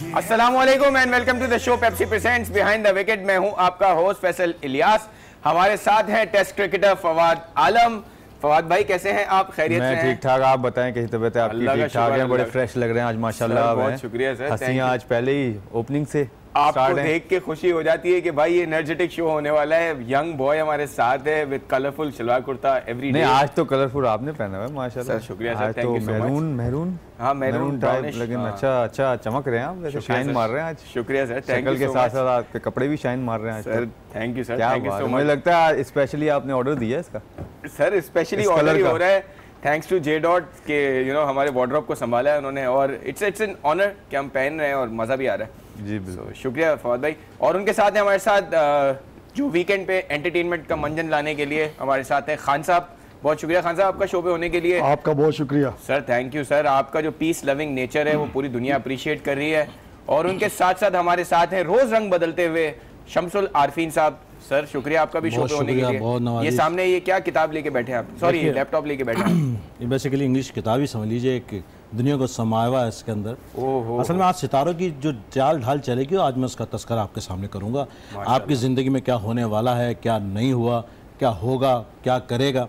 अस्सलामुअलैकुम and welcome to the show Pepsi presents behind the wicket. मैं हूं आपका होस्ट फैसल इलियास। हमारे साथ हैं टेस्ट क्रिकेटर फवाद आलम। फवाद भाई कैसे हैं आप? खैरियत से हैं? मैं ठीक ठाक, आप बताएं कैसी तबीयत है आपकी? ठीक ठाक है, बड़े फ्रेश लग रहे हैं आज माशाल्लाह। बहुत शुक्रिया सर। हंसियां आज पहले ही ओपनिंग से आपको देख के खुशी हो जाती है कि भाई ये एनर्जेटिक शो होने वाला है। यंग बॉय हमारे साथ है with colourful shalwar kurta every day. नहीं, आज तो कलरफुल आपने पहना हुआ है माशाल्लाह। सर शुक्रिया sir, thank you so much. Maroon हाँ मैरून टाइप, लेकिन अच्छा चमक रहे हैं आप, वैसे शाइन मार रहे हैं आज। शुक्रिया सर, थैंक यू। के साथ साथ आपके कपड़े भी शाइन मार रहे हैं sir. Thank you sir, thank you so much. मुझे लगता है स्पेशली आपने ऑर्डर दिया है इसका। सर स्पेशली ऑर्डर ही हो रहा है थैंक्स टू जे डॉट के हमारे वार्डरोब को संभाला है उन्होंने, और इट्स एन ऑनर कि हम पहन रहे हैं और मज़ा भी आ रहा है जी बिल्कुल। शुक्रिया फवाद भाई। और उनके साथ है हमारे साथ जो वीकेंड पे एंटरटेनमेंट का मंजन लाने के लिए हमारे साथ है खान साहब। बहुत शुक्रिया खान साहब आपका शो पे होने के लिए। आपका बहुत शुक्रिया सर, थैंक यू सर। आपका जो पीस लविंग नेचर है वो पूरी दुनिया अप्रिशिएट कर रही है। और उनके साथ साथ हमारे साथ हैं रोज रंग बदलते हुए शमसुल आरफीन साहब। सर शुक्रिया आपका भी शो पे होने के लिए। ये सामने ये क्या किताब लेके बैठे हैं आप? सॉरी, लैपटॉप लेके बैठे हैं। ये बेसिकली इंग्लिश किताब ही समझ लीजिए, एक दुनिया को समाया हुआ है इसके अंदर। असल में आज सितारों की जो चाल ढाल चलेगी आज मैं उसका तस्करा आपके सामने करूंगा। आपकी ज़िंदगी में क्या होने वाला है, क्या नहीं हुआ, क्या होगा, क्या करेगा।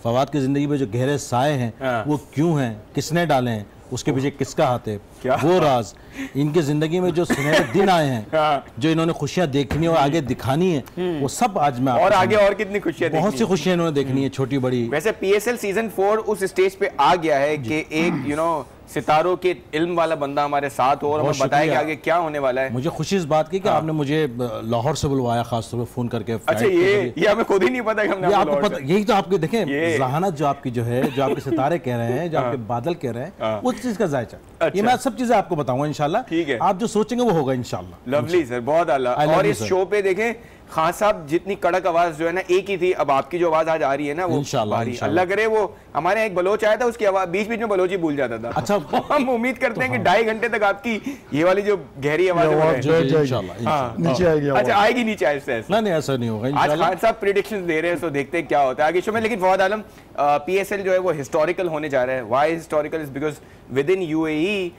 फवाद की ज़िंदगी में जो गहरे साए हैं वो क्यों हैं, किसने डाले हैं, उसके पीछे किसका हाथ है, वो राज। इनकी जिंदगी में जो सुनहरे दिन आए हैं, जो इन्होंने खुशियां देखनी और आगे दिखानी है, वो सब आज मैं और आगे और कितनी खुशियां, बहुत सी खुशियां इन्होंने देखनी है, छोटी बड़ी। वैसे पीएसएल सीजन 4 उस स्टेज पे आ गया है कि एक सितारों के इल्म वाला बंदा हमारे साथ हो और हमें बताए कि आगे क्या होने वाला है। मुझे खुशी इस बात की कि आपने मुझे लाहौर से बुलवाया, खासतौर पर फोन करके। अच्छा, ये हमें खुद ही नहीं पता कि हमने आपको पता। यही तो आपके देखें जहानत जो आपकी जो है, जो आपके सितारे कह रहे हैं, जो आपके बादल कह रहे हैं, उस चीज का जायजा। ये मैं सब चीजें आपको बताऊंगा इंशाल्लाह। ठीक है, आप जो सोचेंगे वो होगा इंशाल्लाह। लवली सर, बहुत आला। और इस शो पे देखें खान साहब जितनी कड़क आवाज जो है ना एक ही थी, अब आपकी जो आवाज आज आ रही है ना वो इंशाल्लाह अल्लाह करे। वो हमारे यहाँ एक बलोच आया था, उसकी आवाज बीच बीच में बलोची भूल जाता था। अच्छा, हम उम्मीद करते हैं कि 2.5 घंटे तक आपकी ये वाली जो गहरी आवाज नीचे आएगी। अच्छा, आएगी नीचे ऐसे? नहीं, ऐसा नहीं होगा। आज खान साहब प्रेडिक्शंस दे रहे हैं, तो देखते हैं क्या होता है आगे शो में। लेकिन फवाद आलम, पीएसएल जो है वो हिस्टोरिकल होने जा रहा है। Why historical? Is because with in UAE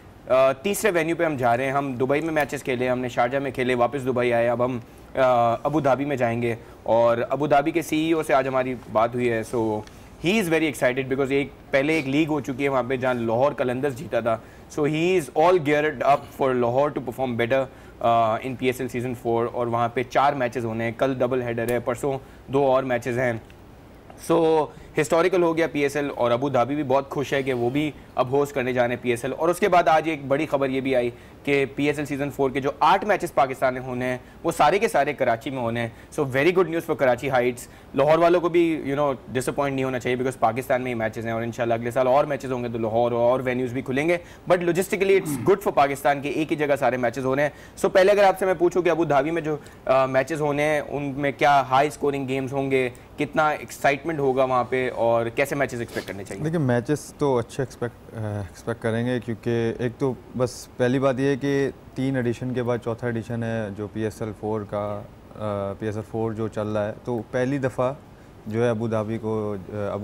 तीसरे वेन्यू पे हम जा रहे हैं। हम दुबई में मैचेस खेले, हमने शारजा में खेले, वापस दुबई आए, अब हम अबू धाबी में जाएंगे। और अबू धाबी के सीईओ से आज हमारी बात हुई है। So he is very excited because पहले एक लीग हो चुकी है वहाँ पे जहाँ लाहौर कलंदर्स जीता था। So he is all geared up for Lahore to perform better in PSL season 4। और वहाँ पे 4 मैचेस होने हैं, कल डबल हेडर है, परसों 2 और मैचेस हैं। सो हिस्टोरिकल हो गया पीएसएल, और अबू धाबी भी बहुत खुश है कि वो भी अब होस्ट करने जा रहे हैं पीएसएल। और उसके बाद आज एक बड़ी खबर ये भी आई कि पीएसएल सीजन 4 के जो 8 मैचेस पाकिस्तान में होने हैं वो सारे के सारे कराची में होने हैं। So very good news for Karachi Heights. Lahore वालों को भी डिसअपॉइंट नहीं होना चाहिए बिकॉज पाकिस्तान में ही मैचेस हैं, और इंशाल्लाह अगले साल और मैचेस होंगे तो लाहौर और वेन्यूज़ भी खुलेंगे। But logistically it's good for Pakistan के एक ही जगह सारे मैचेस होने हैं। सो पहले अगर आपसे मैं पूछूँ कि अबू धाबी में जो मैचेस होने हैं उनमें क्या हाई स्कोरिंग गेम्स होंगे, कितना एक्साइटमेंट होगा वहाँ पे, और कैसे मैचेस एक्सपेक्ट करने चाहिए? देखिए, मैचेस तो अच्छे एक्सपेक्ट करेंगे, क्योंकि एक तो बस पहली बात ये है कि 3 एडिशन के बाद चौथा एडिशन है जो PSL 4 का। PSL 4 जो चल रहा है, तो पहली दफ़ा जो है अबू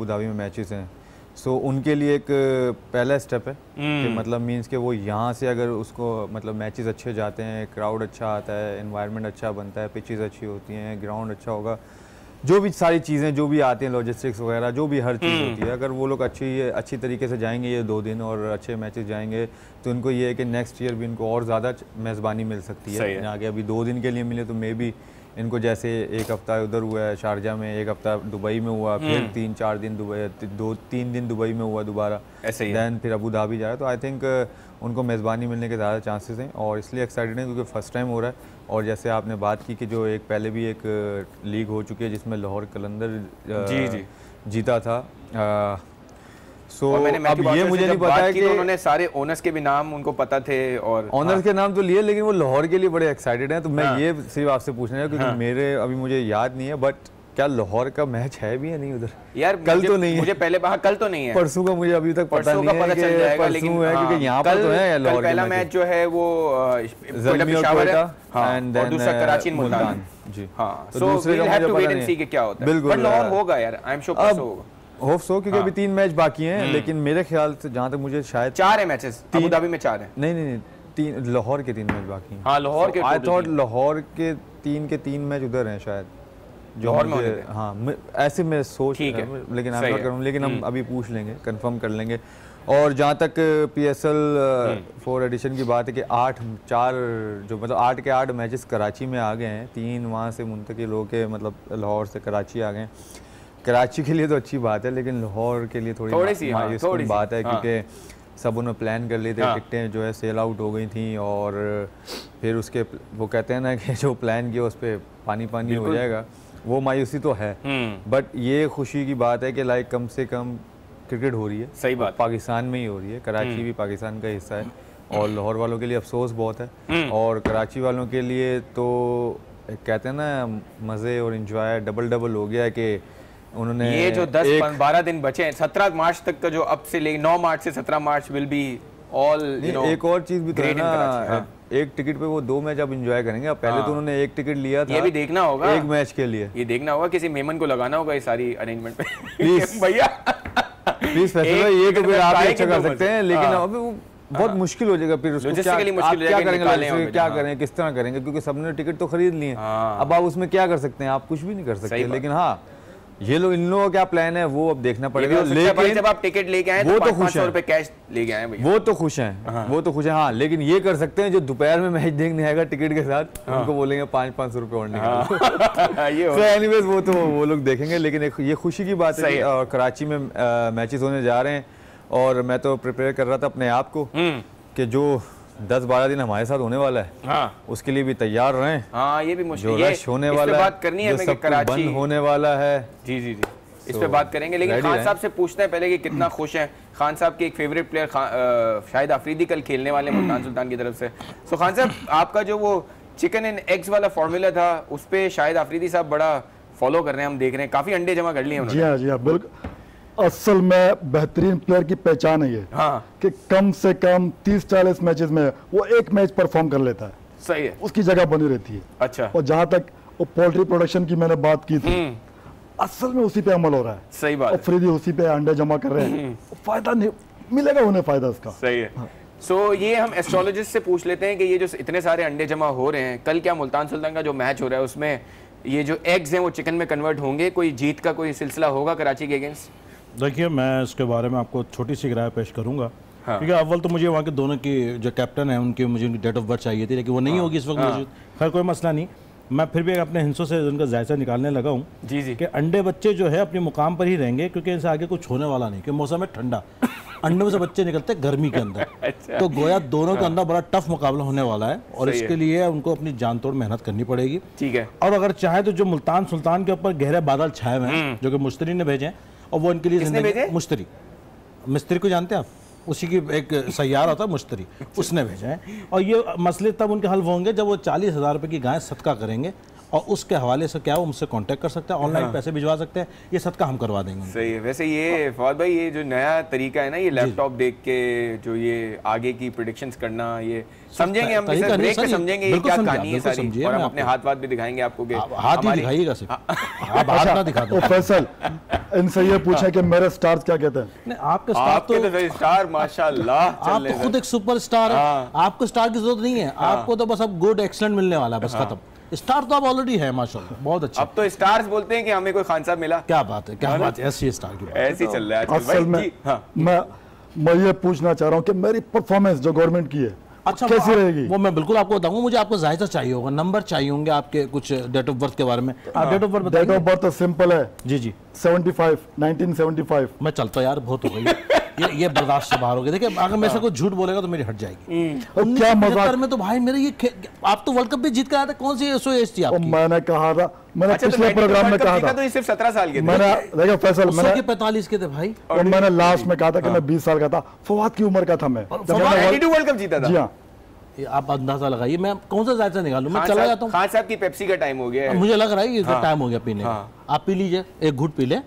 धाबी में मैचेस हैं। सो उनके लिए एक पहला स्टेप है कि मतलब मींस कि वो यहाँ से अगर उसको मतलब मैचेस अच्छे जाते हैं, क्राउड अच्छा आता है, एनवायरनमेंट अच्छा बनता है, पिचेस अच्छी होती हैं, ग्राउंड अच्छा होगा, जो भी सारी चीज़ें जो भी आती हैं, लॉजिस्टिक्स वगैरह जो भी हर चीज़ होती है, अगर वो लोग अच्छी तरीके से जाएंगे ये 2 दिन और अच्छे मैचेस जाएंगे, तो उनको ये है कि नेक्स्ट ईयर भी इनको और ज़्यादा मेज़बानी मिल सकती है। आगे अभी 2 दिन के लिए मिले तो मे बी इनको जैसे एक हफ़्ता उधर हुआ है शारजा में, एक हफ़्ता दुबई में हुआ, फिर 3-4 दिन दुबई, 2-3 दिन दुबई में हुआ दोबारा, ऐसे ही दैन फिर अबू धाबी जाए, तो आई थिंक उनको मेज़बानी मिलने के ज़्यादा चांसेस हैं। और इसलिए एक्साइटेड हैं क्योंकि फ़र्स्ट टाइम हो रहा है। और जैसे आपने बात की कि जो एक पहले भी एक लीग हो चुकी है जिसमें लाहौर कलंदर जीता था। अब ये मुझे नहीं पता है कि उन्होंने सारे ओनर्स के भी नाम उनको पता थे, और ओनर्स के नाम तो लिए, लेकिन वो लाहौर के लिए बड़े एक्साइटेड हैं। तो मैं ये सिर्फ आपसे पूछना है क्योंकि मेरे अभी मुझे याद नहीं है, बट क्या लाहौर का मैच है भी या नहीं उधर? यार कल तो नहीं है, मुझे पहले कल तो नहीं है, परसों का मुझे अभी तक पता नहीं है, पता चल जाएगा, लेकिन क्योंकि यहाँ पर तो है लाहौर। पहला मैच जो है वो पेशावर है और दूसरा कराची मुल्तान जी। हाँ, so we will have to wait and see कि क्या होता है। बिल्कुल, बट लाहौर होगा यार, आई एम श्योर परसों होगा। होप सो, क्योंकि अभी 3 मैच बाकी हैं, लेकिन मेरे ख्याल से जहाँ तक मुझे शायद 4 है मैचेस, अबू धाबी में 4 है। नहीं, 3 लाहौर के 3 मैच बाकी हैं। हाँ लाहौर के आई थॉट लाहौर के 3 मैच उधर हैं शायद जो मुझे, हाँ ऐसे मैं सोच ठीक है, लेकिन आई नॉट करूँ, लेकिन हम अभी पूछ लेंगे, कंफर्म कर लेंगे। और जहाँ तक PSL 4 एडिशन की बात है कि 8 के 8 मैचेस कराची में आ गए हैं, 3 वहाँ से मुंतकिल होके मतलब लाहौर से कराची आ गए। कराची के लिए तो अच्छी बात है, लेकिन लाहौर के लिए थोड़ी सी बात है क्योंकि सब उन्होंने प्लान कर लिए थे, टिकटें जो है सेल आउट हो गई थी और फिर उसके वो कहते हैं ना कि जो प्लान किया उस पर पानी हो जाएगा, वो मायूसी तो है। बट ये खुशी की बात है कि लाइक कम से कम क्रिकेट हो रही है, सही बात, पाकिस्तान में ही हो रही है। कराची भी पाकिस्तान का हिस्सा है और लाहौर वालों के लिए अफसोस बहुत है और कराची वालों के लिए तो कहते हैं ना मज़े और इंजॉय डबल हो गया है कि उन्होंने ये जो 10-12 दिन बचे हैं 17 मार्च तक का, जो अब से ले 9 मार्च से 17 मार्च विल बी ऑल एक और चीज भी तो है ना, एक टिकट पे वो 2 मैच आप एंजॉय करेंगे। अब पहले तो उन्होंने एक टिकट लिया था, ये भी देखना होगा, एक मैच के लिए ये देखना होगा, किसी मेमन को लगाना होगा ये सारी अरेंजमेंट पे प्लीज भैया प्लीज फैसला ये तो फिर आप अच्छा कर सकते हैं, लेकिन अभी वो बहुत मुश्किल हो जाएगा फिर उसको क्या करेंगे, क्या करें, किस तरह करेंगे, क्योंकि सबने टिकट तो खरीद लिए। अब आप उसमें क्या कर सकते हैं, आप कुछ भी नहीं कर सकते। लेकिन हाँ ये लोग, इन लोगों का क्या प्लान है वो अब देखना पड़ेगा। लेकिन जब आप टिकट लेके आए वो तो खुश हैं, रुपए कैश लेके आए भैया, वो तो खुश हैं, वो तो खुश हैं। हाँ लेकिन ये कर सकते हैं जो दोपहर में मैच देखने आएगा टिकट के साथ, उनको बोलेंगे 500 रुपए और निकालो। एनीवेज वो तो वो लोग देखेंगे, लेकिन ये खुशी की बात है कि कराची में मैचेस होने जा रहे हैं और मैं तो प्रिपेयर कर रहा था अपने आप को कि जो 10-12 दिन हमारे साथ होने वाला है, हाँ, उसके लिए भी तैयार रहें। हाँ ये भी मुश्किल, जो रश होने वाला है, बात करनी है, जो सब बंद होने वाला है। जी इस पे बात करेंगे। लेकिन खान साहब से पूछते हैं पहले कि कितना खुश हैं। खान साहब के एक फेवरेट प्लेयर शाहिद अफरीदी कल खेलने वाले मुल्तान सुल्तान की तरफ से। सो खान साहब आपका जो वो चिकन एंड एग्स वाला फॉर्मूला था उस पे शाहिद अफरीदी साहब बड़ा फॉलो कर रहे हैं, हम देख रहे हैं, काफी अंडे जमा कर लिए उन्होंने। जी हाँ बिल्कुल, असल में बेहतरीन प्लेयर की पहचान है ये, हाँ, कि कम से कम 30-40 मैचेस में वो एक मैच परफॉर्म कर लेता है, सही है, उसकी जगह बनी रहती है। अच्छा, और जहां तक वो पोल्ट्री प्रोडक्शन की मैंने बात की थी, असल में उसी पे अमल हो रहा है। सही बात, अफरीदी उसी पे अंडे जमा कर रहे हैं, फायदा नहीं मिलेगा उन्हें, फायदा उसका। सही है। सो ये हम एस्ट्रोलॉजिस्ट से पूछ लेते हैं कि ये जो इतने सारे अंडे जमा हो रहे हैं, कल क्या मुल्तान सुल्तान का जो मैच हो रहा है उसमें ये जो एग्स हैं वो चिकन में कन्वर्ट होंगे, कोई जीत का कोई सिलसिला होगा कराची के अगेंस्ट? देखिए मैं इसके बारे में आपको छोटी सी राय पेश करूंगा, हाँ, क्योंकि अव्वल तो मुझे वहाँ के दोनों की जो कैप्टन है उनकी मुझे उनकी डेट ऑफ बर्थ चाहिए थी, लेकिन वो नहीं होगी इस वक्त मौजूद। खैर कोई मसला नहीं, मैं फिर भी अपने हिस्सों से उनका जायजा निकालने लगा हूँ जी कि अंडे बच्चे जो है अपने मुकाम पर ही रहेंगे, क्योंकि इनसे आगे कुछ होने वाला नहीं, क्योंकि मौसम है ठंडा, अंडों से बच्चे निकलते हैं गर्मी के अंदर। अच्छा। तो गोया दोनों के अंदर बड़ा टफ मुकाबला होने वाला है और इसके लिए उनको अपनी जान तोड़ मेहनत करनी पड़ेगी। ठीक है। और अगर चाहे तो जो मुल्तान सुल्तान के ऊपर गहरे बादल छाए हुए हैं जो कि मुश्तरी ने भेजे हैं, और वो इनके लिए मुश्तरी, मिस्त्री को जानते हैं आप, उसी की एक सैयार होता है मुश्तरी, उसने भेजा है। और ये मसले तब उनके हल होंगे जब वो 40,000 रुपये की गाय सदका करेंगे, और उसके हवाले से क्या वो मुझसे कांटेक्ट कर सकते हैं, ऑनलाइन पैसे भिजवा सकते हैं, ये सदका हम करवा देंगे। सही है। वैसे ये फवाद भाई ये जो नया तरीका है ना, ये लैपटॉप देख के जो ये आगे की प्रेडिक्शंस करना, ये समझेंगे हम, ब्रेक पे समझेंगे ये क्या कहानी है सारी, और हम अपने हाथ वाथ भी दिखाएंगे आपको कि हाथ ही दिखाइएगा सिर्फ, आप हाथ ना दिखा दो। फैसल इनसे ये पूछा कि मेरे स्टार्स क्या कहते हैं? नहीं आपके स्टार माशाल्लाह, आप तो खुद एक सुपरस्टार है, आपको स्टार की जरूरत नहीं है, आपको तो बस अब गुड एक्सीलेंट मिलने वाला है, बस खत्म। स्टार तो आप ऑलरेडी है माशाल्लाह, बहुत अच्छा। अब तो स्टार्स बोलते हैं कि हमें कोई खान साहब मिला, क्या बात है, क्या बात है, ऐसी स्टार की बात ऐसी चल रहा है असल में। मैं ये पूछना चाह रहा हूँ कि मेरी परफॉर्मेंस जो गवर्नमेंट की है अच्छा कैसी रहेगी? वो मैं बिल्कुल आपको बताऊंगा, मुझे आपको जायजा चाहिए होगा, नंबर चाहिए होंगे आपके कुछ डेट ऑफ बर्थ के बारे में। डेट ऑफ बर्थ बताइए। डेट ऑफ बर्थ तो सिंपल है जी 1975। मैं चलता यार, बहुत हो गई ये बर्दाश्त से बाहर हो गया। देखिए अगर मेरे से कोई झूठ बोलेगा तो मेरी हट जाएगी। क्या मजाक में तो भाई मेरे ये आप तो वर्ल्ड कप भी जीत कर आए थे, कौन सी एज थी आपकी? मैंने कहा था, मैंने पिछले प्रोग्राम में कहा था, तो सिर्फ 17 साल के थे। मैंने देखो फैसल, मैंने 45 के थे भाई, और मैंने लास्ट में कहा था कि मैं 20 साल का था। फवाद की उम्र का था मैं, वर्ल्ड कप जीता था। जी हाँ, आप अंदाजा लगाइए, मैं कौन सा जायजा निकालूं, मैं चला जाता हूं। खान साहब की पेप्सी का टाइम हो गया है, मुझे लग रहा है ये टाइम हो गया पीने का। आप पी लीजिए, एक घूंट पी ले,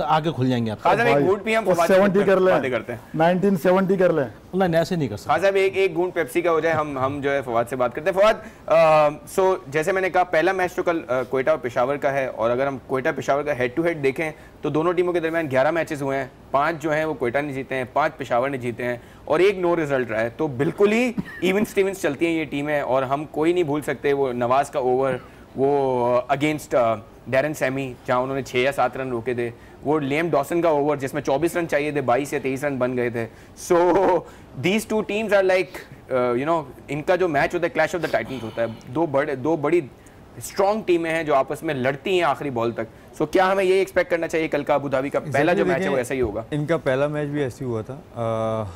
आगे खुल जाएंगे आपको। खासा एक घूंट भी हम 70 कर ले, 1970 कर ले, नहीं ऐसे नहीं कर सकते। खासा एक घूंट पेप्सी का हो जाए, हम जो है फवाद से बात करते हैं। फवाद, सो जैसे मैंने कहा पहला मैच तो कल क्वेटा और पेशावर का है, और अगर हम क्वेटा पेशावर का हेड टू हेड देखें तो दोनों टीमों के दरमियान 11 मैचेस हुए हैं, 5 जो हैं वो क्वेटा ने जीते हैं, 5 पेशावर ने जीते हैं और 1 नो रिजल्ट रहा है। तो बिल्कुल ही इवन स्टीवंस चलती हैं ये टीमें, और हम कोई नहीं भूल सकते वो नवाज का ओवर, वो अगेंस्ट डैरन सैमी जहाँ उन्होंने 6 या 7 रन रोके थे, वो लियम डॉसन का ओवर जिसमें 24 रन चाहिए थे, 22 या 23 रन बन गए थे। So these two teams are like you know, इनका जो मैच होता है क्लैश ऑफ द टाइटन्स होता है। दो बड़ी स्ट्रॉन्ग टीमें हैं जो आपस में लड़ती हैं आखिरी बॉल तक। सो क्या हमें ये एक्सपेक्ट करना चाहिए कल का अबू धाबी का पहला जो मैच है वो ऐसा ही होगा? इनका पहला मैच भी ऐसे ही हुआ था,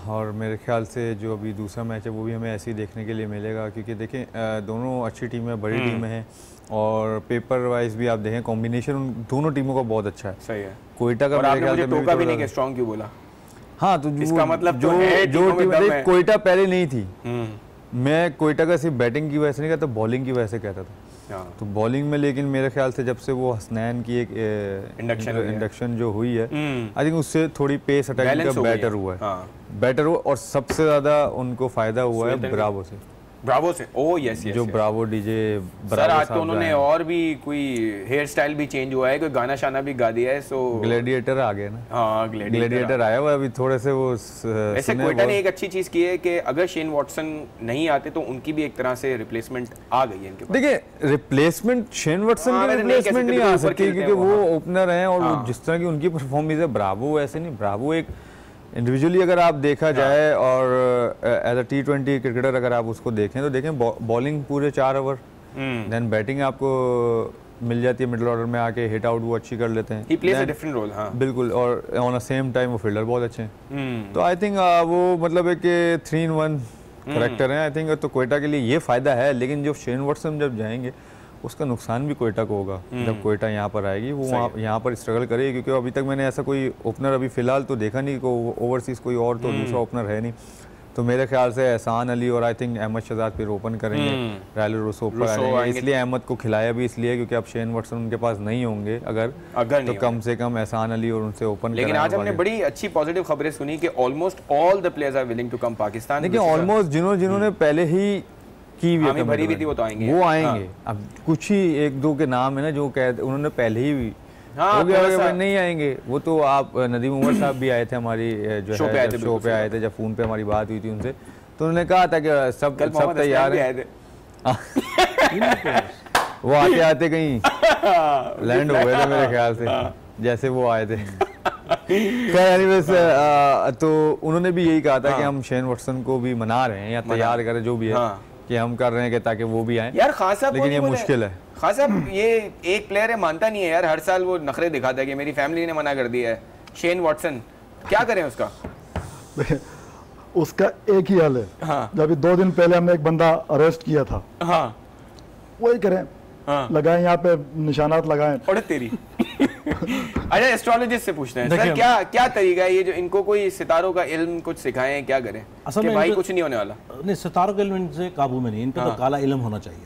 और मेरे ख्याल से जो अभी दूसरा मैच है वो भी हमें ऐसे ही देखने के लिए मिलेगा, क्योंकि देखें दोनों अच्छी टीमें, बड़ी टीमें हैं, और पेपर वाइज भी आप देखें कॉम्बिनेशन उन दोनों टीमों का बहुत अच्छा है। सही है। कोयटा का मेरे ख्याल से टोका भी नहीं कि स्ट्रांग क्यों बोला? हाँ, तो इसका मतलब जो टीम कोयटा पहले नहीं थी, मैं कोयटा का सिर्फ बैटिंग की वजह से नहीं कहता, बॉलिंग की वजह से कहता था। तो बॉलिंग में लेकिन मेरे ख्याल से जब से वो हसनैन की एक इंडक्शन जो हुई है, आई थिंक उससे थोड़ी पेस अटैकिंग का बेटर हुआ है, बेटर हुआ, और सबसे ज़्यादा उनको फ़ायदा हुआ है ब्रावो से। ओह यस, जो ब्रावो डीजे सर, आज तो उन्होंने और भी कोई हेयर स्टाइल भी चेंज हुआ है, कोई गाना शाना भी गा दिया है। सो ग्लैडिएटर आ गए ना। हाँ, ग्लैडिएटर आया हुआ अभी थोड़े से वो। वैसे क्वेटा ने एक अच्छी चीज की है कि अगर शेन वॉटसन नहीं आते तो उनकी भी एक तरह से रिप्लेसमेंट आ गई है इनके पास। देखिए, रिप्लेसमेंट शेन वॉटसन की रिप्लेसमेंट नहीं आ सकती, क्योंकि वो ओपनर हैं, और जिस तरह की उनकी परफॉर्मेंस है, ब्रावो ऐसे नहीं, ब्रावो एक इंडिविजुअली अगर आप देखा जाए, और एज अ T20 क्रिकेटर अगर आप उसको देखें तो देखें बॉलिंग पूरे 4 ओवर, देन बैटिंग आपको मिल जाती है मिडिल ऑर्डर में आके, हिट आउट वो अच्छी कर लेते हैं। He plays a different role, हाँ। बिल्कुल, और ऑन अ सेम टाइम वो फील्डर बहुत अच्छे हैं। तो आई थिंक वो मतलब एक 3-in-1 करेक्टर हैं। आई थिंक तो क्वेटा के लिए ये फ़ायदा है, लेकिन जो शेन वॉटसन जब जाएंगे उसका नुकसान भी क्वेटा को होगा। जब क्वेटा यहाँ पर आएगी वो यहाँ पर स्ट्रगल करेगी, क्योंकि अभी तक मैंने ऐसा कोई ओपनर अभी फ़िलहाल तो देखा नहीं, को ओवरसीज़ कोई और तो दूसरा ओपनर है नहीं। तो मेरे ख्याल से एहसान अली और आई थिंक अहमद शहजाद फिर ओपन करेंगे, रायलू रूसो ऊपर आएंगे। इसलिए अहमद को खिलाया भी इसलिए क्योंकि अब शेन वॉटसन उनके पास नहीं होंगे, अगर तो कम से कम एहसान अली और उनसे ओपन। लेकिन आज हमने बड़ी अच्छी पॉजिटिव खबरें सुनी कि almost all the players are willing to come Pakistan. देखिए, ऑलमोस्ट जिन्होंने पहले ही की भी भरी भी थी वो तो आएंगे, अब कुछ ही 1-2 के नाम है ना जो उन्होंने पहले ही नहीं आएंगे। वो तो आप नदीम उमर साहब भी आए थे हमारी जो है शो पे आए थे, जब फोन पे हमारी बात हुई थी उनसे, तो उन्होंने कहा था कि सब तैयार है। वो आते आते कहीं लैंड हो गए थे मेरे ख्याल से, जैसे वो आए थे। तो उन्होंने भी यही कहा था कि हम शेन वॉटसन को भी मना रहे हैं या तैयार करें, जो भी है कि हम कर रहे हैं कि ताकि वो भी आए यार। खास साहब, लेकिन ये मुश्किल है। खास साहब, ये एक प्लेयर है, मानता नहीं है यार, हर साल वो नखरे दिखाता है कि मेरी फैमिली ने मना कर दिया है। शेन वॉटसन, क्या करें उसका? उसका एक ही हल है। जब 2 दिन पहले हमने एक बंदा अरेस्ट किया था, वही करें, लगाएं यहाँ पे निशानात लगाएं। और तेरी अच्छा, एस्ट्रोलॉजिस्ट से पूछते हैं सर, क्या तरीका है ये जो इनको कोई सितारों का इल्म कुछ सिखाएं, क्या करें? असल में भाई कुछ नहीं होने वाला। नहीं, सितारों का इल्म इनसे काबू में नहीं, इनका तो काला इल्म होना चाहिए।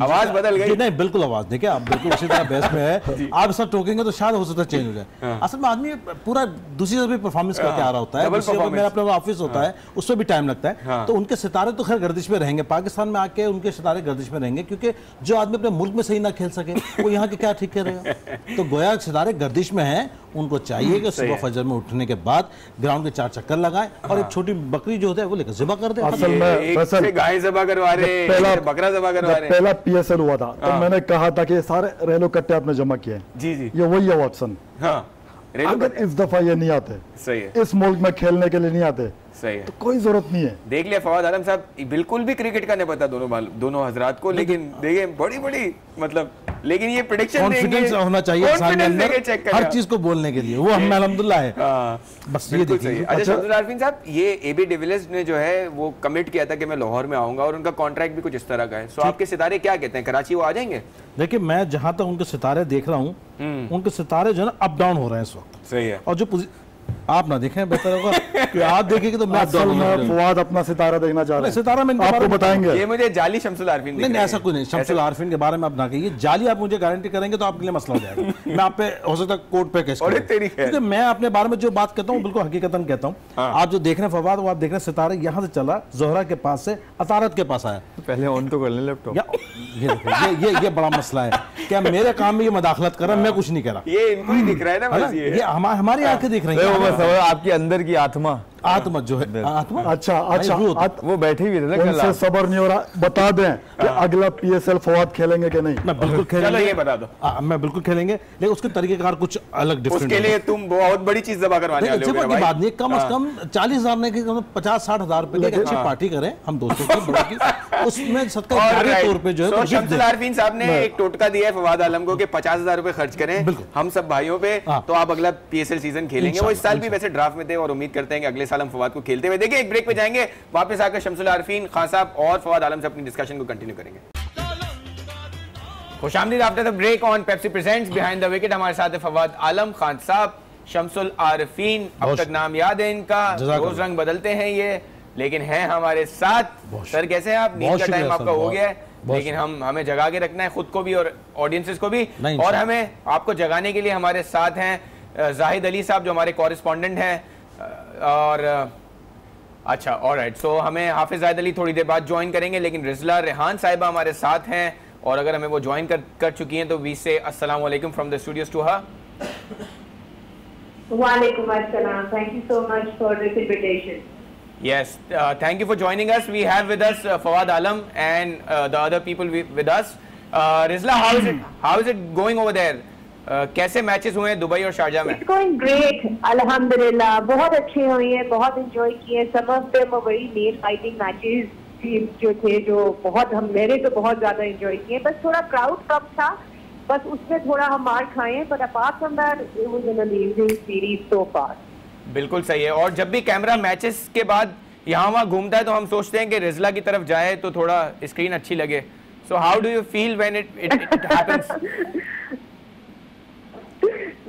आवाज बदल गई। नहीं, बिल्कुल आवाज देखिए आप, बिल्कुल उसी तरह बेस में है। आप सब टोकेंगे तो शायद हो सकता है चेंज हो जाए। असल में आदमी पूरा दूसरी तरफ भी परफॉर्मेंस करके आ रहा होता है, मेरा अपना ऑफिस होता है, उसमें भी टाइम लगता है। तो उनके सितारे तो खैर गर्दिश में रहेंगे, पाकिस्तान में आके उनके सितारे गर्दिश में रहेंगे, क्योंकि जो आदमी अपने मुल्क में सही ना खेल सके वो यहाँ के क्या ठीक करेगा? तो गोया सितारे गर्दिश में हैं, उनको चाहिए कि सुबह फजर में उठने के बाद ग्राउंड के 4 चक्कर लगाएं, और एक छोटी बकरी जो होता है वो लेकर ज़िबा कर दे। असल में गाय ज़िबा करवा रहे, बकरा ज़िबा करवा रहे। पहला PSL हुआ था तो मैंने कहा था कि सारे रेलो कट्टे आपने जमा किए। जी, ये वही है वॉटसन। अगर इस दफा ये नहीं आते, सही है, इस मुल्क में खेलने के लिए नहीं आते, सही है, तो कोई जरूरत नहीं है। देख लिया फवाद आलम साहब, बिल्कुल भी क्रिकेट का नहीं पता दोनों हज़रात को, लेकिन देखिए बड़ी मतलब, लेकिन ये प्रेडिक्शन कॉन्फिडेंस होना चाहिए इंसान के अंदर हर चीज को बोलने के लिए, वो हमें अल्हम्दुलिल्लाह है। बस ये देखिए। अच्छा आरफीन साहब, ये AB डिविलियर्स ने जो है वो कमिट किया था कि मैं लाहौर में आऊंगा, और उनका कॉन्ट्रैक्ट भी कुछ इस तरह का है। सो आपके सितारे क्या कहते हैं, कराची वो आ जाएंगे? देखिए, मैं जहां तक उनके सितारे देख रहा हूँ, उनके सितारे जो है ना अप डाउन हो रहे हैं इस वक्त। सही है। और जो आप ना देखें, बेहतर होगा कि आप देखेंगे तो मैं फवाद अपना सितारा देखना चाह रहा है। सितारा में आपको बताएंगे। ये मुझे जाली शमसुल आरफीन नहीं, ऐसा कुछ नहीं। शमसुल आरफीन के बारे में आप ना कहिए, जाली आप मुझे गारंटी करेंगे तो आपके लिए मसला हो जाएगा। मैं आप पे हो सकता है कोर्ट पे केस करूं, क्योंकि मैं अपने बारे में जो बात कहता हूँ बिल्कुल हकीकतन कहता हूँ। आप जो देख रहे हैं फवाद, वो आप देख रहे हैं सितारे यहाँ से चला, जोहरा के पास से अतारत के पास आया। पहले ऑन तो कर लें लैपटॉप। ये बड़ा मसला है, क्या मेरे काम में ये मदाखलत कर रहा है, मैं कुछ नहीं कह रहा। ये इनको ही दिख रहा है ना, ये हमारी आंखें दिख रही हैं। आपकी अंदर की आत्मा जो है आत्मा। अच्छा वो बैठे हुए थे ना, उनसे सबर नहीं हो रहा। बता दें कि अगला PSL फवाद खेलेंगे कि नहीं? मैं बिल्कुल खेलेंगे। चलो ये बता दो। मैं बिल्कुल खेलेंगे, लेकिन उसके तरीकेकार कुछ अलग डिफरेंट। उसके लिए तुम बहुत बड़ी चीज दबा करवाने वाले हो मेरा भाई। बात नहीं, कम से कम 40,000 नहीं, 50-60 हजार रुपए की अच्छी पार्टी करें हम दोस्तों की, उसमें सदका तौर पे जो है। शमसुल आरफीन साहब ने एक टोटका दिया है फवाद आलम को कि 50,000 रुपए खर्च करें हम सब भाइयों पे, तो आप अगला PSL सीजन खेलेंगे। वो इस साल भी वैसे ड्राफ्ट में थे और उम्मीद करते हैं कि अगले साल हम फवाद को खेलते हुए देखिए। एक ब्रेक पे जाएंगे, वापस आकर शमसुल आरफीन, खान साहब और फवाद आलम से अपनी डिस्कशन को कंटिन्यू करेंगे। खुशामदीद after the break on Pepsi presents behind the wicket. हमारे साथ है फवाद आलम, खान साहब, शमसुल आरफीन। अब तक नाम याद है इनका, रोज रंग बदलते हैं ये, लेकिन हैं हमारे साथ। सर कैसे हैं आप? नींद का टाइम आपका हो गया है, लेकिन हमें जगा के रखना है खुद को भी और ऑडियंसेस को भी, और हमें आपको जगाने के लिए हमारे साथ हैं जाहिद अली साहब जो हमारे कॉरेस्पॉन्डेंट हैं, और अच्छा ऑलराइट। सो हमें हाफिज जाहिद अली थोड़ी देर बाद ज्वाइन करेंगे, लेकिन रिजला रेहान साहिबा हमारे साथ हैं, और अगर हमें वो ज्वाइन कर चुकी हैं तो वी से अस्सलाम वालेकुम from the studios to her. वालेकुम अस्सलाम, thank you so much for this invitation. Yes, thank you for joining us. We have with us Fawad Alam and the other people with us. Rizla, how is it going over there? कैसे matches हुए हैं Dubai और Sharjah में? It's going great, अल्हम्दुलिल्लाह। बहुत अच्छे हुए हैं, बहुत एंजॉय किए। Some of them were very nail fighting matches, teams जो थे जो बहुत मैंने तो बहुत ज्यादा एंजॉय किए। बस थोड़ा क्राउड कम था, बस उसमें थोड़ा हम मार खाए, but apart from that it was an amazing series so far. बिल्कुल सही है। और जब भी कैमरा मैचेस के बाद यहाँ वहाँ घूमता है तो हम सोचते हैं कि रिजला की तरफ जाए तो थोड़ा स्क्रीन अच्छी लगे। So how do you feel when it happens?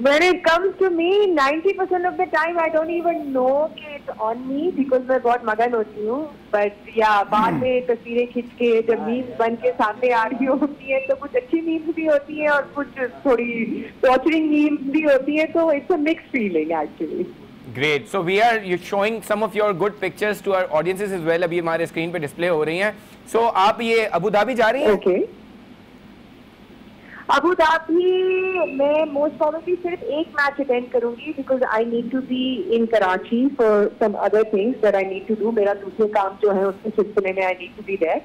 When it comes to me, 90% of the time I don't even know कि it's on me because मैं बहुत मगन होती हूँ। But yeah, बाद में तस्वीरें खींच के जब मीम्स बन के सामने आ रही होती है तो कुछ अच्छी मीम्स भी होती हैं और कुछ थोड़ी टॉर्चरिंग मीम्स भी होती हैं, तो it's a mixed feeling actually. Great. So we are showing some of your good pictures to our audiences as well. अभी हमारे स्क्रीन पे डिस्प्ले हो रही हैं। So आप ये अबू धाबी जा रही हैं? Okay. अबू धाबी मैं मोस्ट प्रोबेबली सिर्फ एक मैच अटेंड करूंगी because I need to be in Karachi for some other things that I need to do. मेरा दूसरे काम जो है उसके सिलसिले में I need to be there.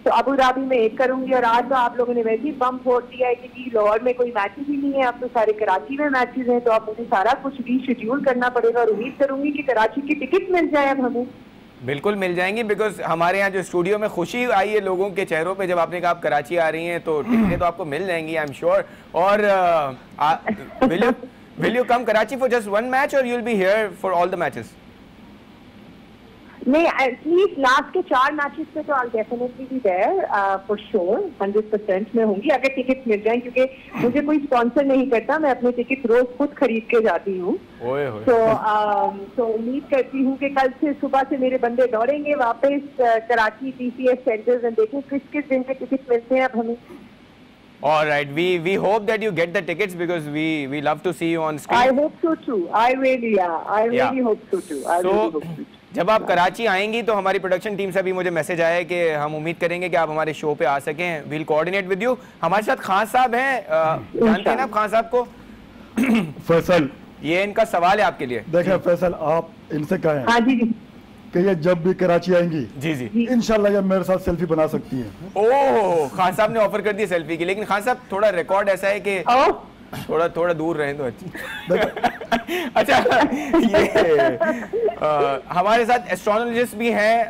तो अबू धाबी में एक करूंगी, और आज तो आप लोगों ने वैसे ही बम फोड़ दिया है कि लाहौर में कोई मैचेस ही नहीं है, अब तो सारे कराची में मैचेस हैं, तो अब मुझे सारा कुछ रीशेड्यूल करना पड़ेगा, और उम्मीद करूंगी कि कराची की टिकट मिल जाए अब हमें। बिल्कुल मिल जाएंगी, बिकॉज हमारे यहाँ जो स्टूडियो में खुशी आई है लोगों के चेहरों पे जब आपने कहा आप कराची आ रही हैं, तो टिकटें तो आपको मिल जाएंगी आई एम श्योर। और will you come Karachi for just one match और you will be here for all the matches? नहीं, एटलीस्ट लास्ट के 4 मैचेस पे तो I definitely be there for sure, 100% में होंगी अगर टिकट मिल जाए, क्योंकि मुझे कोई स्पॉन्सर नहीं करता, मैं अपने टिकट रोज खुद खरीद के जाती हूँ। तो उम्मीद करती हूँ कि कल से सुबह से मेरे बंदे दौड़ेंगे वापस कराची TCS सेंटर्स में, देखें किस किस दिन के टिकट मिलते हैं अब हमें। All right, we hope that you get the tickets because we love to see you on screen. I hope so too. I really hope so too. I really hope so too. जब आप कराची आएंगी तो हमारी production team से भी मुझे message आया है कि हम उम्मीद करेंगे कि आप हमारे शो पे आ सकें। We'll coordinate with you. हमारे साथ खान साहब हैं, जानते हैं ना आप खान साहब को? फैसल, ये इनका सवाल है आपके लिए। देखिए फैसल, आप इनसे कहें हाँ जी कि ये जब भी कराची आएंगी जी इंशाल्लाह ये मेरे साथ सेल्फी बना सकती हैं। ओह, खान साहब ने ऑफर कर दी सेल्फी की, लेकिन खान साहब थोड़ा रिकॉर्ड ऐसा है कि थोड़ा दूर रहें तो अच्छा। ये हमारे साथ एस्ट्रोनॉलजिस्ट भी हैं।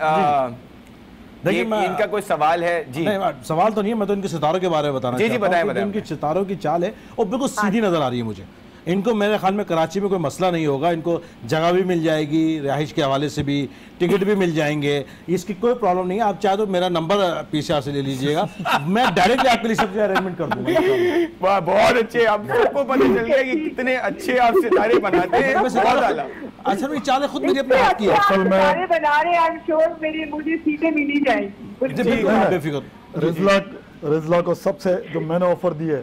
देखिए इनका कोई सवाल है जी? नहीं, सवाल तो नहीं है, मैं तो इनके सितारों के बारे में बताना जी बताएं। इनकी सितारों की चाल है और बिल्कुल सीधी नजर आ रही है मुझे। इनको मेरे ख्याल में कराची में कोई मसला नहीं होगा, इनको जगह भी मिल जाएगी, रिहाइश के हवाले से भी टिकट भी मिल जाएंगे, इसकी कोई प्रॉब्लम नहीं है। आप चाहे तो मेरा नंबर पीसीआर से ले लीजिएगा, मैं डायरेक्टली आपके लिए सबसे अरेंजमेंट कर दूंगा। वाह बहुत अच्छे, आपको पता चल गया कि कितने अच्छे आप सितारे बनाते हैं। अच्छा मैं चाले खुद मेरी अपनी बात की है, सितारे बना रहे, आई एम श्योर मेरी मुझे सीटें मिली जाएंगी। बेफिक्र। रिजला को सबसे जो मैंने ऑफर दी है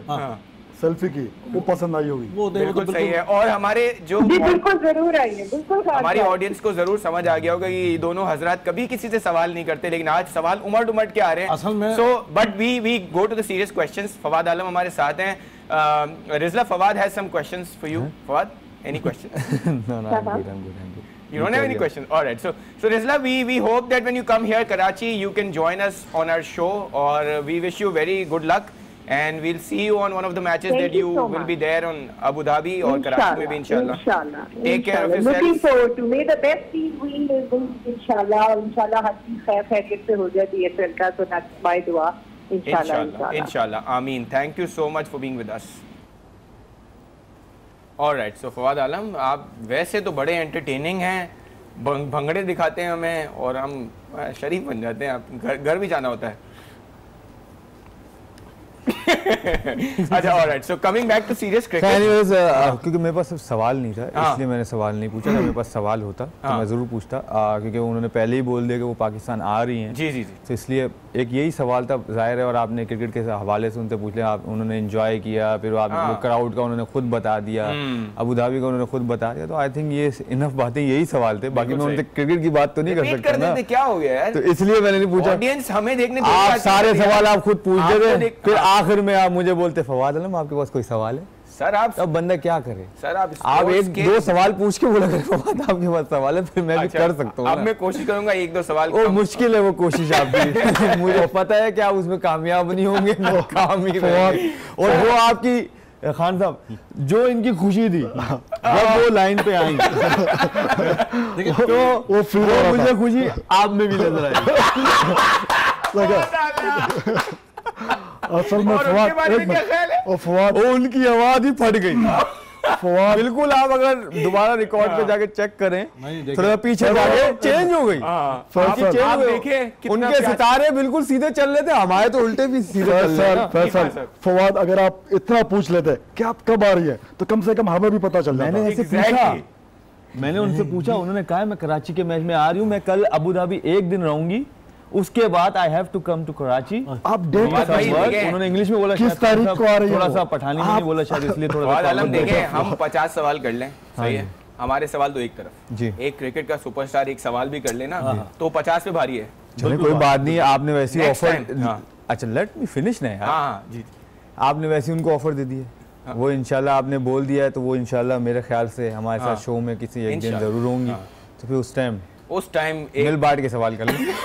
सेल्फी की, वो पसंद आई होगी। वो बिल्कुल सही है। और हमारे जो बिल्कुल जरूर आई है, बिल्कुल हमारी ऑडियंस को जरूर समझ आ गया होगा कि ये दोनों हजरात कभी किसी से सवाल नहीं करते, लेकिन आज सवाल उमड़ उमड़ के आ रहे हैं असल में। So but we go to the serious questions. Fawad Alam हमारे साथ हैं। Rizla, Fawad has some questions for you. Fawad, any question? No, I'm good. You don't have any questions? All right. So Rizla, we hope that when you come here, Karachi, you can join us on our show, or we wish you very good luck, and we'll see you on one of the matches that you will be there on Abu Dhabi or Karachi, maybe inshallah. Take care of yourself. Looking forward to. May the best team win, inshallah. Inshallah, हर चीज खैरियत से हो जाए DSL का, so that's my dua. Inshallah. Ameen. Thank you so much for being with us. Alright, so Fawad Alam, आप वैसे तो बड़े एंटरटेनिंग हैं, भंगड़े दिखाते हैं हमें और हम शरीफ बन जाते हैं। आप घर भी जाना होता है। अच्छा, alright, so coming back to serious cricket. Anyways, क्योंकि मेरे पास सवाल नहीं था, इसलिए मैंने सवाल नहीं पूछा। मेरे पास सवाल होता तो मैं ज़रूर पूछता, क्योंकि उन्होंने पहले ही बोल दिया कि वो पाकिस्तान आ रही हैं। जी। तो इसलिए एक यही सवाल था, जाहिर है, और आपने क्रिकेट के हवाले से उनसे पूछ लिया, उन्होंने एंजॉय किया, फिर आप क्राउड का उन्होंने खुद बता दिया, अबू धाबी का उन्होंने खुद बता दिया। तो आई थिंक ये इनफ बातें, यही सवाल थे। बाकी मैं उनसे क्रिकेट की बात तो नहीं कर सकता ना, क्या हो गया यार, तो इसलिए मैंने नहीं पूछा। ऑडियंस हमें देखने, आप सारे सवाल आप खुद पूछते थे, फिर आखिर में आप मुझे बोलते फवाद आलम आपके पास कोई सवाल है? सर आप, अब बंदा क्या करे सर? आप एक दो सवाल पूछ के बोला फवाद आपके पास सवाल है, फिर मैं भी कर सकता हूँ। अब मैं कोशिश करूंगा एक दो सवाल। वो मुश्किल है वो कोशिश आपकी। मुझे पता है कि आप उसमें कामयाब नहीं होंगे, काम ही और वो आपकी खान साहब जो इनकी खुशी थी जब वो लाइन पे आई, तो वो मुझे खुशी आप में भी नजर आई। असल में फवाद उनकी आवाज ही फट गई। फवाद बिल्कुल, आप अगर दोबारा रिकॉर्ड पे जाके चेक करें, थोड़ा पीछे जाके चेंज हो गई। उनके सितारे बिल्कुल सीधे चल रहे थे, हमारे तो उल्टे भी सीधे चल रहे थे। फवाद, अगर आप इतना पूछ लेते कि आप कब आ रही है, तो कम से कम हमें भी पता चल जाता। मैंने ऐसे पूछा, मैंने उनसे पूछा, उन्होंने कहा मैं कराची के मैच में आ रही हूँ, मैं कल अबू धाबी एक दिन रहूंगी, उसके बाद I have to come to Karachi. आप डेट उन्होंने इंग्लिश में बोला, किस तारीख को आ रही है, थोड़ा सा पठानी में नहीं बोला शायद, इसलिए थोड़ा सा। देखिए, हम 50 सवाल कर लें, सही है, हमारे सवाल तो एक तरफ जी, एक क्रिकेट का सुपरस्टार एक सवाल भी कर लेना तो 50 पे भारी है। चलिए कोई बात नहीं, आपने वैसी ऑफर, अच्छा लेट मी फिनिश ना यार, जी, आपने वैसी उनको ऑफर दे दी है, वो इंशाल्लाह आपने बोल दिया है, तो वो इंशाल्लाह मेरे ख्याल से हमारे साथ शो में किसी एक दिन जरूर होंगी। तो फिर उस टाइम मिल बांट के सवाल कर लें।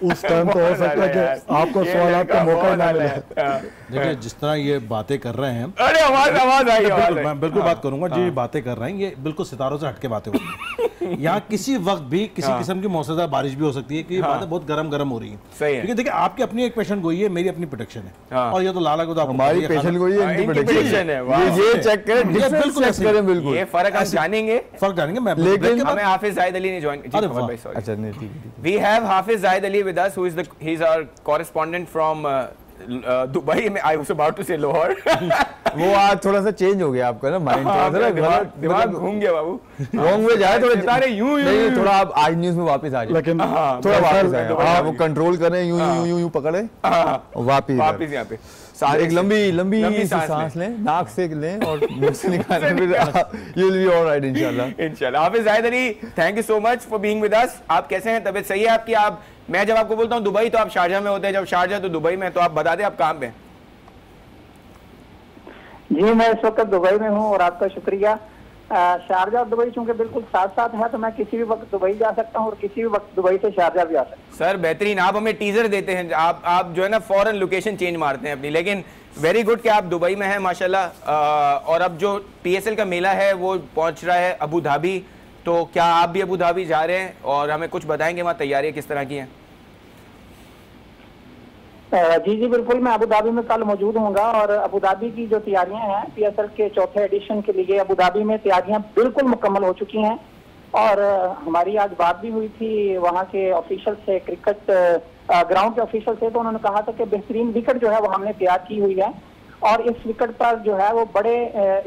उस टाइम तो हो सकता है कि आपको सवाल का मौका ना मिले। देखिए जिस तरह ये बातें कर रहे हैं, अरे आवाज आई, मैं बिल्कुल बात करूंगा जी, ये बातें कर रहे हैं ये बिल्कुल सितारों से हटके बातें होती हैं। यहाँ किसी वक्त भी किसी किस्म की मौसमदार बारिश भी हो सकती है, कि बातें बहुत गर्म हो रही है। सही है, देखिए आपकी अपनी एक पेशेंट गोई है, मेरी अपनी प्रोटेक्शन है, और ये तो लाला को हमारी पेशेंट गोई है, इनकी प्रोटेक्शन है। ये चेक करें, बिल्कुल ये फर्क हम जानेंगे, लेकिन हमें हाफिज जाहिद अली ने ज्वाइन किया। अच्छा नहीं, ठीक है, we have Hafiz Zahid Ali with us, who is he is our correspondent from Dubai में। आई वाज अबाउट टू से लाहौर। वो आज थोड़ा सा चेंज हो गया आपका ना, माइंड दिमाग घूम गया बाबू, रॉन्ग वे जाए थोड़ा, सारे यूं थोड़ा आप आज न्यूज़ में वापस आ जाए, लेकिन थोड़ा वापस आए, आप वो कंट्रोल करें, यूं पकड़े वापस यहाँ पे सारे एक लंबी सांस लें, नाक से लें और मुंह से निकालें, फिर यू विल बी ऑलराइट इंशाल्लाह। Hafiz Zahid Ali, thank you so much for being with us. आप कैसे हैं, तबीयत सही है आपकी? आप, मैं जब आपको बोलता हूँ दुबई तो आप शारजा में होते हैं, जब शारजा तो दुबई में, तो आप बता दें आप कहाँ पे? जी मैं इस वक्त दुबई में हूँ, और आपका शुक्रिया। शारजा और दुबई चूंकि बिल्कुल साथ साथ है, तो मैं किसी भी वक्त दुबई जा सकता हूँ और किसी भी वक्त दुबई से शारजा भी आ सकता हूँ। सर बेहतरीन, आप हमें टीजर देते हैं, आप जो है ना फौरन लोकेशन चेंज मारते हैं अपनी, लेकिन वेरी गुड कि आप दुबई में हैं माशाल्लाह। और अब जो PSL का मेला है वो पहुंच रहा है अबू धाबी, तो क्या आप भी अबू धाबी जा रहे हैं, और हमें कुछ बताएंगे वहाँ तैयारियाँ किस तरह की हैं? जी जी बिल्कुल, मैं अबू धाबी में कल मौजूद होऊंगा और अबू धाबी की जो तैयारियां हैं PSL के चौथे एडिशन के लिए अबू धाबी में तैयारियां बिल्कुल मुकम्मल हो चुकी हैं। और हमारी आज बात भी हुई थी वहाँ के ऑफिशियल से, क्रिकेट ग्राउंड के ऑफिशियल से, तो उन्होंने कहा था कि बेहतरीन विकेट जो है वो हमने तैयार की हुई है और इस विकेट पर जो है वो बड़े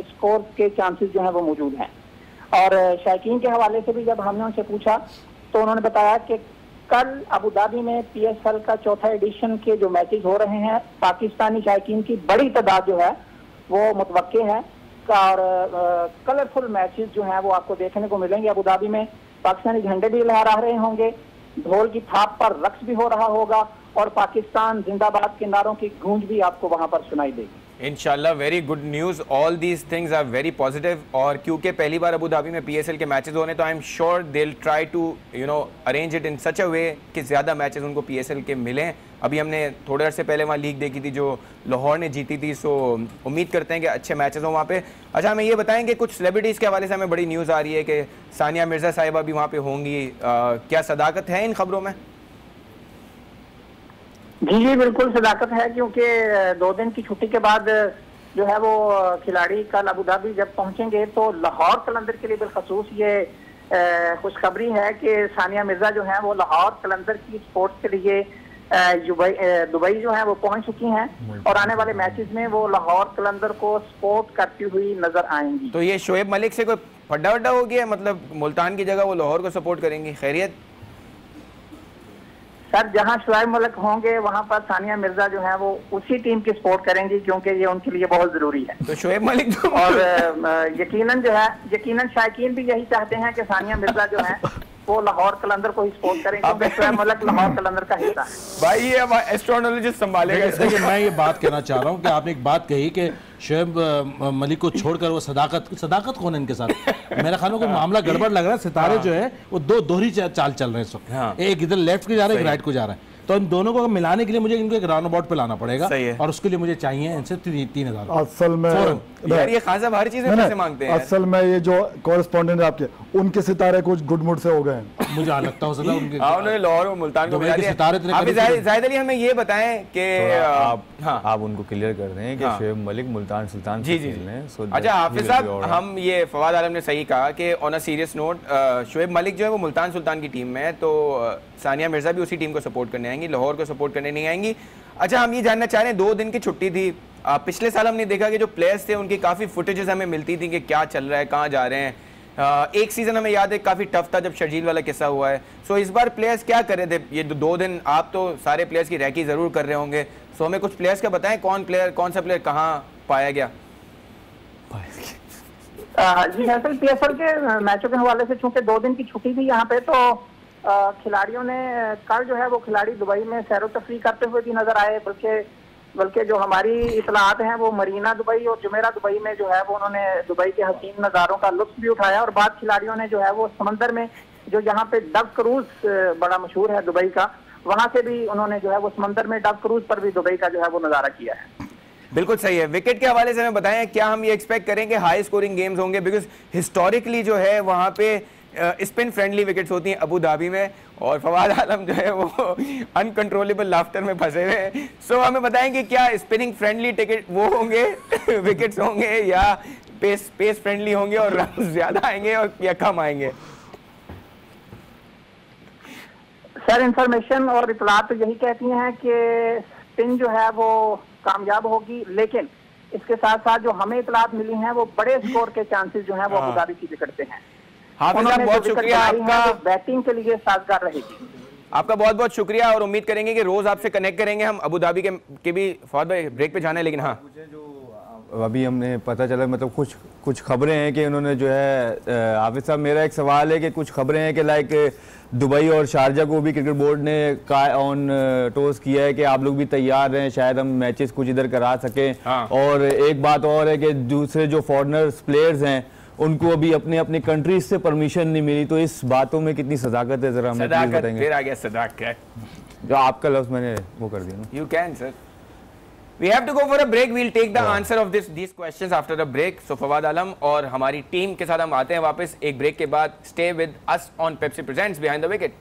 स्कोर के चांसेस जो है वो मौजूद हैं। और शायकीन के हवाले से भी जब हमने उनसे पूछा तो उन्होंने बताया कि कल अबू धाबी में PSL का चौथा एडिशन के जो मैचेस हो रहे हैं, पाकिस्तानी शायकीन की बड़ी तादाद जो है वो मुतवक्के है और कलरफुल मैचेस जो हैं वो आपको देखने को मिलेंगे। अबू धाबी में पाकिस्तानी झंडे भी लहरा रहे होंगे, ढोल की थाप पर रक्स भी हो रहा होगा और पाकिस्तान जिंदाबाद के नारों की गूंज भी आपको वहां पर सुनाई देगी। इंशाल्लाह, very good news, all these things are very positive. और क्योंकि पहली बार अबू धाबी में PSL के मैचेस होने, तो I am sure they will try to arrange it in such a way कि ज़्यादा मैचेस उनको PSL के मिलें। अभी हमने थोड़े अर्से पहले वहाँ लीग देखी थी जो लाहौर ने जीती थी, सो उम्मीद करते हैं कि अच्छे मैचेस हों वहाँ पे। अच्छा, हमें ये बताएंगे कुछ सेलिब्रिटीज़ के हवाले से हमें बड़ी न्यूज़ आ रही है कि सानिया मिर्ज़ा साहिबा भी वहाँ पे होंगी, क्या सदाकत है इन खबरों में? जी जी बिल्कुल सदाकत है, क्योंकि 2 दिन की छुट्टी के बाद जो है वो खिलाड़ी कल अबू धाबी जब पहुंचेंगे तो लाहौर कलंदर के लिए बिलखसूस ये खुशखबरी है कि सानिया मिर्जा जो है वो लाहौर कलंदर की स्पोर्ट्स के लिए दुबई जो है वो पहुंच चुकी हैं और आने वाले मैचेस में वो लाहौर कलंदर को सपोर्ट करती हुई नजर आएंगी। तो ये शोएब मलिक से कोई फड्डा वड्डा हो गया, मतलब मुल्तान की जगह वो लाहौर को सपोर्ट करेंगी? खैरियत सर, जहां शोएब मलिक होंगे वहां पर सानिया मिर्जा जो है वो उसी टीम की सपोर्ट करेंगी क्योंकि ये उनके लिए बहुत जरूरी है। तो शोएब मलिक तो और यकीनन शायकीन भी यही चाहते हैं कि सानिया मिर्जा जो है वो लाहौर कलंदर को ही सपोर्ट करेंगे क्योंकि शोएब मलिक लाहौर कलंदर का हिस्सा है। भाई ये अब एस्ट्रोनॉलॉजिस्ट संभालेगा। देखिए, मैं ये बात कहना चाह रहा हूँ कि आपने एक बात कही कि शोएब मलिक को छोड़कर वो सदाकत कौन है इनके साथ? मेरा ख्याल में कोई मामला गड़बड़ लग रहा है। सितारे जो है वो दोहरी चाल चल रहे हैं इस वक्त, एक इधर लेफ्ट को जा रहा है, एक राइट को जा रहा है। तो इन दोनों को मिलाने के लिए मुझे इनको एक राउंड अबाउट पे लाना पड़ेगा और उसके लिए मुझे चाहिए इनसे 3000। असल में यार ये खासा हर चीज में पैसे मांगते हैं। असल में ये जो कॉरेस्पॉन्डेंट है आपके, उनके सितारे कुछ गुड मूड से हो गए हैं। मुझे लगता हो सकता है उनके उन्होंने लाहौर और मुल्तान को मिला दिया। जाहिद अली हमें ये बताएं कि आप उनको क्लियर कर दें कि शोएब मलिक मुल्तान सुल्तान जी जी। अच्छा हाफिज साहब, हम ये फवाद आलम ने सही कहा कि on a serious note Shoaib Malik जो है वो मुल्तान सुल्तान की टीम में है, तो सानिया मिर्जा भी उसी टीम को सपोर्ट करने आएंगी, लाहौर को सपोर्ट करने नहीं आएंगी। अच्छा, हम ये जानना चाह रहे हैं, 2 दिन की छुट्टी थी, पिछले साल हमने देखा कि जो प्लेयर्स थे उनकी काफ़ी फुटेजेस हमें मिलती थी कि क्या चल रहा है, कहाँ जा रहे हैं। एक सीज़न हमें याद है काफ़ी टफ था जब शर्जील वाला किस्सा हुआ है। सो इस बार प्लेयर्स क्या कर रहे थे ये 2 दिन? आप तो सारे प्लेयर्स की रैकी ज़रूर कर रहे होंगे, सो हमें कुछ प्लेयर्स का बताएं, कौन सा प्लेयर कहाँ पाया गया? जी दरअसल PSL के मैचों के हवाले से चूंकि 2 दिन की छुट्टी थी यहाँ पे, तो खिलाड़ियों ने कल जो है वो खिलाड़ी दुबई में सैरो तफरी करते हुए भी नजर आए, बल्कि जो हमारी इतलात हैं वो मरीना दुबई और जुमेरा दुबई में जो है वो उन्होंने दुबई के हसीन नज़ारों का लुत्फ भी उठाया। और बाद खिलाड़ियों ने जो है वो समंदर में जो यहाँ पे डव क्रूज बड़ा मशहूर है दुबई का, वहाँ से भी उन्होंने जो है वो समंदर में डव क्रूज पर भी दुबई का जो है वो नज़ारा किया है। बिल्कुल सही है। विकेट के हवाले से हमें बताएं, क्या हम ये एक्सपेक्ट करेंगे हाई स्कोरिंग गेम्स होंगे? बिकॉज हिस्टोरिकली जो है वहाँ पे स्पिन फ्रेंडली विकेट्स होती हैं अबू धाबी में, और फवाद आलम जो है वो अनकंट्रोलेबल लाफ्टर में फंसे हुए हैं। सो हमें बताएंगे क्या स्पिनिंग फ्रेंडली टिकट वो होंगे विकेट्स होंगे या पेस फ्रेंडली होंगे और रन ज्यादा आएंगे और या कम आएंगे? सर, इंफॉर्मेशन और इतलात तो यही कहती हैं कि स्पिन जो है वो कामयाब होगी, लेकिन इसके साथ साथ जो हमें इतलात मिली हैं वो बड़े स्कोर के चांसेस जो हैं वो अबू धाबी की विकेट पे हैं। हाफिज साहब, बहुत शुक्रिया आपका, बैटिंग के लिए साजगार रहेगी। आपका बहुत बहुत शुक्रिया और उम्मीद करेंगे कि रोज आपसे कनेक्ट करेंगे हम। अबू धाबी के भी फौद भाई ब्रेक पे जाना है, लेकिन हाँ अभी हमने पता चला, मतलब कुछ खबरें हैं कि उन्होंने जो है हाफिज साहब, मेरा एक सवाल है कि कुछ खबरें हैं कि लाइक दुबई और शारजा को भी क्रिकेट बोर्ड ने ऑन टोस किया है कि आप लोग भी तैयार रहें, शायद हम मैचेस कुछ इधर करा सकें। हाँ। और एक बात और है कि दूसरे जो फॉरेनर्स प्लेयर्स हैं उनको अभी अपने अपने कंट्रीज से परमिशन नहीं मिली, तो इस बातों में कितनी सदाकत है जरा हमें बताएंगे? फिर आ गया सदाकत, जो आपका लफ्ज मैंने वो कर दिया ना। You can sir. We have to go for a break. We'll take the answer of these questions after a break. So Fawad Alam और हमारी टीम के साथ हम आते हैं वापस एक ब्रेक के बाद. Stay with us on Pepsi Presents Behind the Wicket.